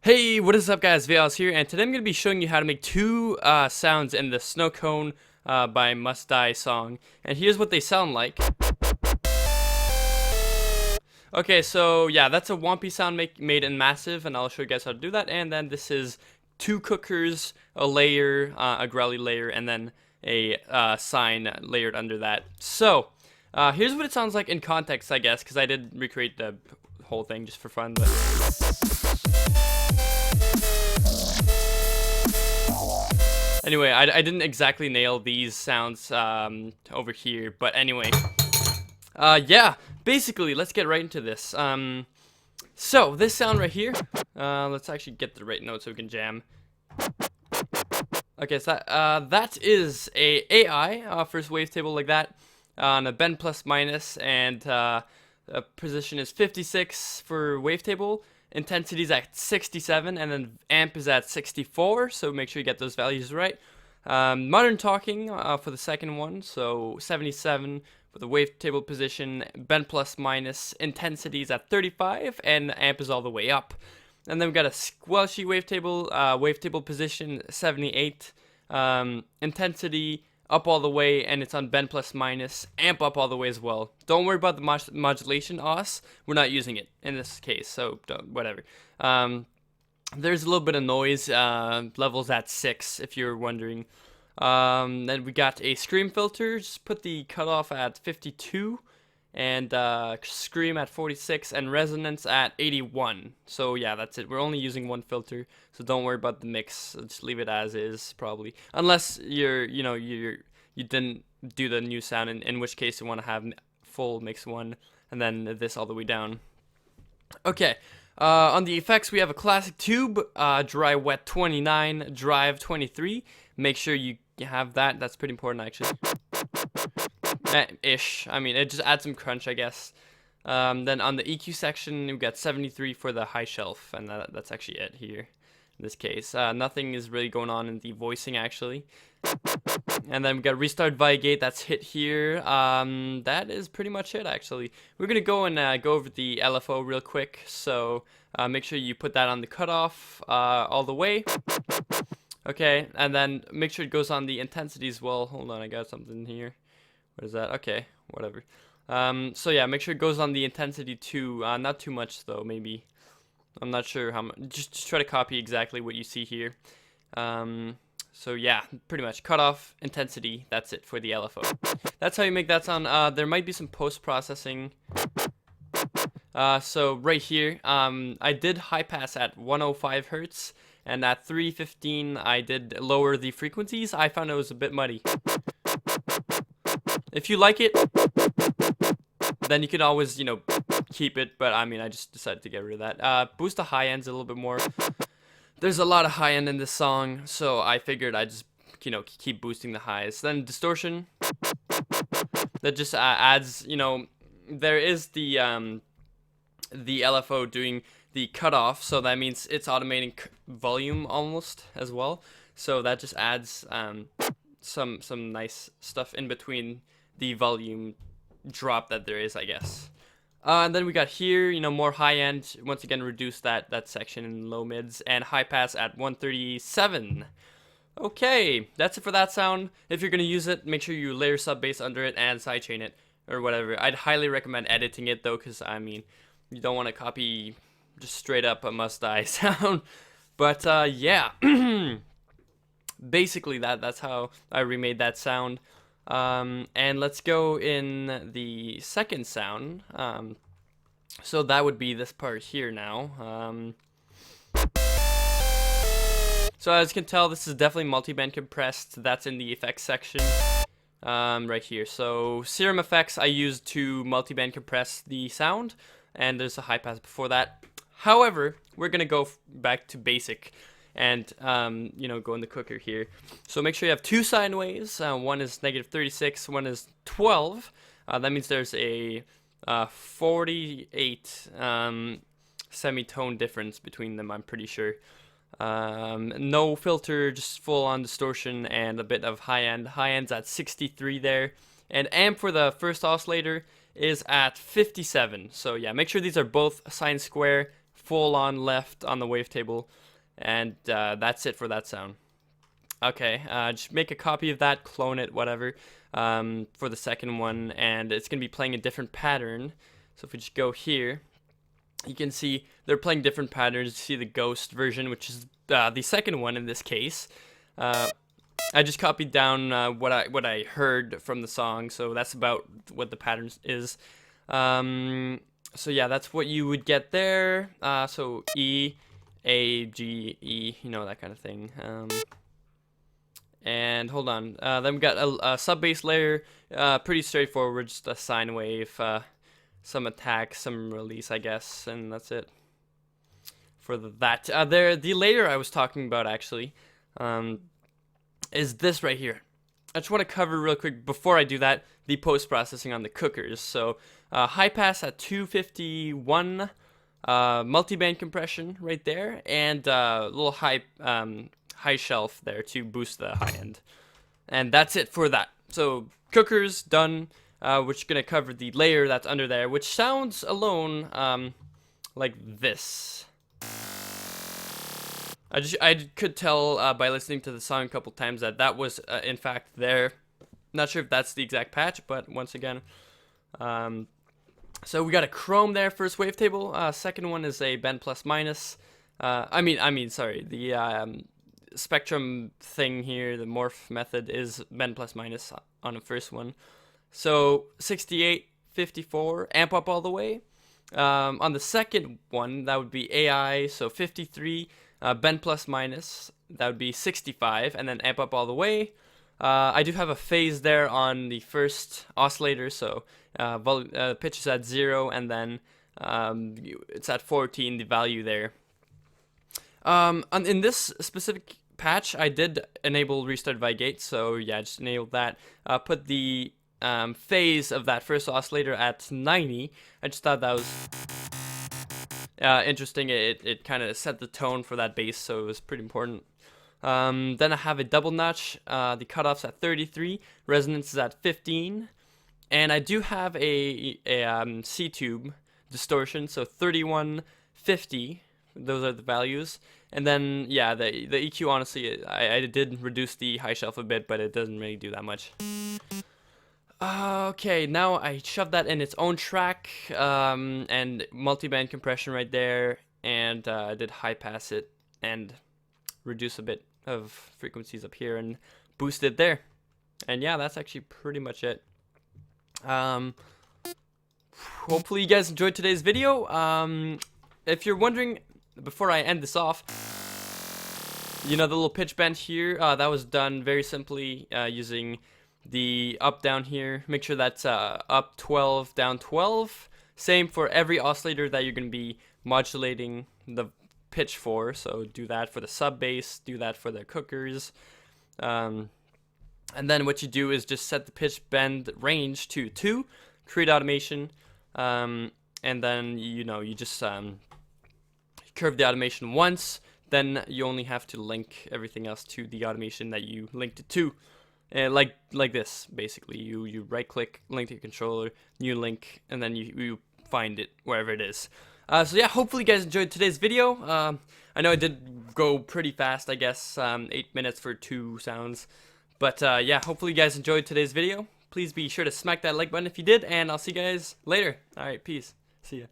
Hey, what is up guys, VayHoz here, and today I'm going to be showing you how to make two sounds in the Snowcone by Must Die song. And here's what they sound like. Okay, so yeah, that's a Wampy sound made in Massive, and I'll show you guys how to do that. And then this is two cookers, a layer, a growly layer, and then a sign layered under that. So, here's what it sounds like in context, I guess, because I did recreate the whole thing just for fun, but... Anyway, I didn't exactly nail these sounds over here, but anyway. Yeah, basically, let's get right into this. So, this sound right here, let's actually get the right note so we can jam. Okay, so that is a AI, first wavetable like that, on a bend plus minus, and position is 56 for wavetable. Intensity is at 67, and then amp is at 64, so make sure you get those values right. Modern talking for the second one, so 77 for the wavetable position, bend plus minus, intensity is at 35, and amp is all the way up. And then we've got a squelchy wavetable position, 78, intensity up all the way, and it's on bend plus minus, amp up all the way as well. Don't worry about the modulation os, we're not using it in this case, so whatever. There's a little bit of noise, levels at 6 if you're wondering. Then we got a scream filter, just put the cutoff at 52, and scream at 46, and resonance at 81. So yeah, that's it. We're only using one filter, so don't worry about the mix. Just leave it as is, probably, unless you didn't do the new sound, in which case you want to have full mix 1 and then this all the way down. Okay, on the effects we have a classic tube, dry wet 29, drive 23. Make sure you have that. That's pretty important actually. Ish. I mean, it just adds some crunch, I guess. Then on the EQ section, we've got 73 for the high shelf, and that's actually it here in this case. Nothing is really going on in the voicing, actually. And then we've got restart via gate, that's hit here. That is pretty much it, actually. We're going to go and go over the LFO real quick, so make sure you put that on the cutoff all the way. Okay, and then make sure it goes on the intensity as well. Hold on, I got something here. What is that? Okay, whatever. So yeah, make sure it goes on the intensity too. Not too much though, maybe. I'm not sure how much. Just try to copy exactly what you see here. So yeah, pretty much cutoff, intensity. That's it for the LFO. That's how you make that sound. There might be some post-processing. So right here, I did high pass at 105 hertz, and at 315 I did lower the frequencies. I found it was a bit muddy. If you like it, then you can always, keep it, but I mean, I just decided to get rid of that. Boost the high ends a little bit more. There's a lot of high end in this song, so I figured I'd just, keep boosting the highs. Then distortion, that just adds, there is the LFO doing the cutoff, so that means it's automating volume almost as well. So that just adds some nice stuff in between the volume drop that there is, I guess. And then we got here, more high end. Once again, reduce that section in low mids, and high pass at 137. Okay, that's it for that sound. If you're gonna use it, make sure you layer sub bass under it and sidechain it or whatever. I'd highly recommend editing it though, because I mean, you don't want to copy just straight up a Must Die sound. But yeah. Basically that's how I remade that sound. And let's go in the second sound. So that would be this part here now. So as you can tell, this is definitely multiband compressed. That's in the effects section right here. So Serum Effects I used to multiband compress the sound, and there's a high pass before that. However, we're gonna go back to basic and go in the cooker here. So make sure you have two sine waves. One is -36, one is 12. That means there's a 48 semitone difference between them, I'm pretty sure. No filter, just full on distortion and a bit of high end. High end's at 63 there. And amp for the first oscillator is at 57. So yeah, make sure these are both sine square full on left on the wavetable, and that's it for that sound. Okay, just make a copy of that, clone it, whatever, for the second one, and it's going to be playing a different pattern. So if we just go here, you can see they're playing different patterns. You see the ghost version, which is the second one in this case. I just copied down what I heard from the song, so that's about what the pattern is. So yeah, that's what you would get there. So E, A, G, E, you know, that kind of thing. And hold on, then we got a sub-bass layer, pretty straightforward, just a sine wave, some attack, some release, I guess, and that's it for that. The layer I was talking about, actually, is this right here. I just want to cover real quick, before I do that, the post-processing on the cookers. So, high pass at 251, multi-band compression right there, and a little high shelf there to boost the high end. And that's it for that. So cookers done. We're just gonna cover the layer that's under there, which sounds alone like this. I could tell by listening to the song a couple times that was in fact there. Not sure if that's the exact patch, but once again, so we got a chrome there, first wavetable. Second one is a bend plus minus. Sorry, the spectrum thing here, the morph method, is bend plus minus on the first one. So 68, 54, amp up all the way. On the second one, that would be AI, so 53, bend plus minus, that would be 65, and then amp up all the way. I do have a phase there on the first oscillator, so pitch is at 0, and then it's at 14, the value there. In this specific patch, I did enable restart VayGate, so yeah, just enabled that. Put the phase of that first oscillator at 90. I just thought that was interesting. It kind of set the tone for that bass, so it was pretty important. Then I have a double notch. The cutoff's at 33, resonance is at 15, and I do have a C-tube distortion, so 3150. Those are the values. And then, yeah, the EQ, honestly, I did reduce the high shelf a bit, but it doesn't really do that much. Okay, now I shoved that in its own track, and multi-band compression right there, and I did high pass it, and reduce a bit of frequencies up here, and boost it there. And yeah, that's actually pretty much it. Hopefully you guys enjoyed today's video. If you're wondering, before I end this off, you know, the little pitch bend here, that was done very simply using the up down here. Make sure that's up 12, down 12. Same for every oscillator that you're going to be modulating the pitch for. So do that for the sub bass, do that for the cookers. And then what you do is just set the pitch bend range to 2, create automation, and then you just curve the automation once. Then you only have to link everything else to the automation that you linked it to. Like this, basically. You right click, link to your controller, new link, and then you find it wherever it is. So yeah, hopefully you guys enjoyed today's video. I know I did go pretty fast, I guess, 8 minutes for 2 sounds. But yeah, hopefully you guys enjoyed today's video. Please be sure to smack that like button if you did, and I'll see you guys later. Alright, peace. See ya.